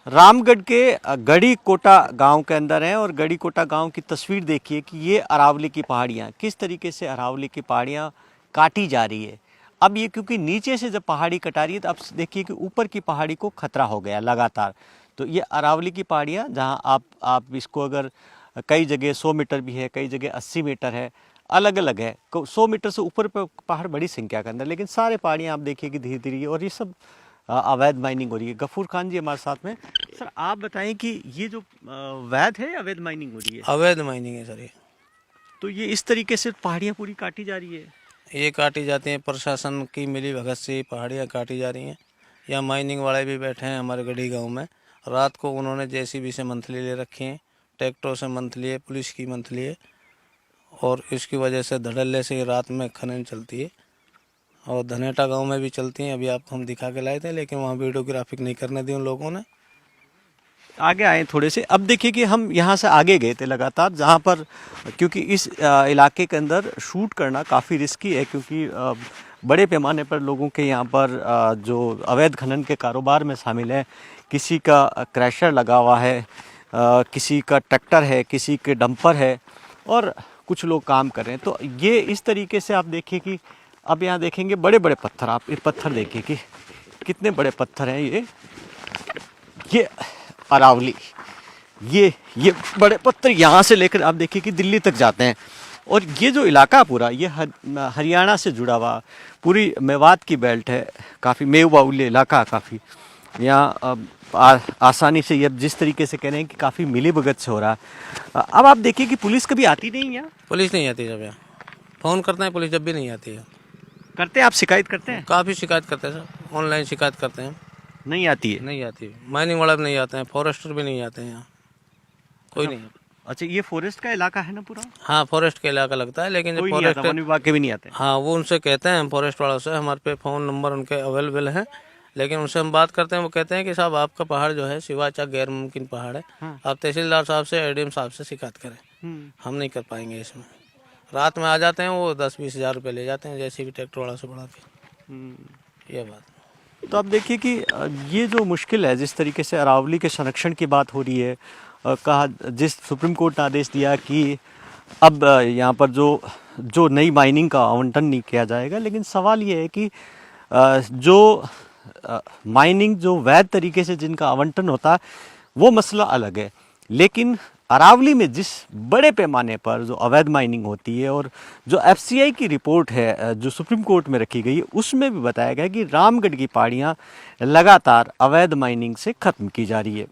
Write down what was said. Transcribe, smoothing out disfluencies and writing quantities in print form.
रामगढ़ के गढ़ी कोटा गांव के अंदर हैं और गढ़ी कोटा गांव की तस्वीर देखिए कि ये अरावली की पहाड़ियाँ किस तरीके से अरावली की पहाड़ियाँ काटी जा रही है। अब ये क्योंकि नीचे से जब पहाड़ी कटा रही है तो अब देखिए कि ऊपर की पहाड़ी को खतरा हो गया लगातार। तो ये अरावली की पहाड़ियाँ जहाँ आप इसको अगर कई जगह 100 मीटर भी है, कई जगह 80 मीटर है, अलग अलग है। 100 मीटर से ऊपर पर पहाड़ बड़ी संख्या के अंदर, लेकिन सारे पहाड़ियाँ आप देखिए कि धीरे धीरे और ये सब अवैध माइनिंग हो रही है। गफूर खान जी हमारे साथ में। सर आप बताएं कि ये जो वैध है अवैध माइनिंग हो रही है? अवैध माइनिंग है सर ये। तो ये इस तरीके से पहाड़ियाँ पूरी काटी जा रही है? ये काटी जाती हैं, प्रशासन की मिली भगत से पहाड़ियाँ काटी जा रही हैं। यहाँ माइनिंग वाले भी बैठे हैं हमारे गढ़ी गांव में। रात को उन्होंने जेसीबी से मंथली ले रखी है, ट्रैक्टरों से मंथली है, पुलिस की मंथली है, और इसकी वजह से धड़ल्ले से रात में खनन चलती है। और धनेटा गांव में भी चलती हैं। अभी आपको हम दिखा के लाए थे, लेकिन वहाँ वीडियोग्राफिक नहीं करने दी उन लोगों ने। आगे आए थोड़े से। अब देखिए कि हम यहाँ से आगे गए थे लगातार, जहाँ पर क्योंकि इस इलाके के अंदर शूट करना काफ़ी रिस्की है, क्योंकि बड़े पैमाने पर लोगों के यहाँ पर जो अवैध खनन के कारोबार में शामिल है। किसी का क्रैशर लगा हुआ है, किसी का ट्रैक्टर है, किसी के डंपर है, और कुछ लोग काम कर रहे हैं। तो ये इस तरीके से आप देखिए कि अब यहाँ देखेंगे बड़े बड़े पत्थर, आप ये पत्थर देखिए कि कितने बड़े पत्थर हैं। ये अरावली, ये बड़े पत्थर यहाँ से लेकर आप देखिए कि दिल्ली तक जाते हैं। और ये जो इलाका पूरा ये हरियाणा से जुड़ा हुआ पूरी मेवात की बेल्ट है, काफ़ी मेवाउल्य इलाका, काफ़ी यहाँ आसानी से ये जिस तरीके से कह रहे हैं कि काफ़ी मिलीभगत से हो रहा है। अब आप देखिए कि पुलिस कभी आती नहीं यहाँ? पुलिस नहीं आती जब यहाँ फ़ोन करते हैं, पुलिस जब भी नहीं आती है। करते हैं आप शिकायत करते हैं? काफ़ी शिकायत करते हैं सर, ऑनलाइन शिकायत करते हैं। नहीं आती है? नहीं आती। माइनिंग वाला भी नहीं आते हैं, फॉरेस्टर भी नहीं आते हैं यहाँ, कोई नहीं। अच्छा, ये फॉरेस्ट का इलाका है ना पूरा? हाँ, फॉरेस्ट का इलाका लगता है, लेकिन कोई जो नहीं आता, वन विभाग के भी नहीं आते? हाँ, वो उनसे कहते हैं, फॉरेस्ट वालों से, हमारे पे फ़ोन नंबर उनके अवेलेबल हैं, लेकिन उनसे हम बात करते हैं। वो कहते हैं कि साहब आपका पहाड़ जो है सिवाचा गैर मुमकिन पहाड़ है। आप तहसीलदार साहब से, एडीएम साहब से शिकायत करें, हम नहीं कर पाएंगे इसमें। रात में आ जाते हैं वो, 10-20 हज़ार रुपये ले जाते हैं, जैसे भी ट्रैक्टर वाला से बढ़ा के। ये बात। तो आप देखिए कि ये जो मुश्किल है, जिस तरीके से अरावली के संरक्षण की बात हो रही है, कहा जिस सुप्रीम कोर्ट ने आदेश दिया कि अब यहाँ पर जो नई माइनिंग का आवंटन नहीं किया जाएगा, लेकिन सवाल ये है कि जो माइनिंग जो वैध तरीके से जिनका आवंटन होता है वो मसला अलग है, लेकिन अरावली में जिस बड़े पैमाने पर जो अवैध माइनिंग होती है, और जो एफसीआई की रिपोर्ट है जो सुप्रीम कोर्ट में रखी गई है, उसमें भी बताया गया कि रामगढ़ की पहाड़ियाँ लगातार अवैध माइनिंग से ख़त्म की जा रही है।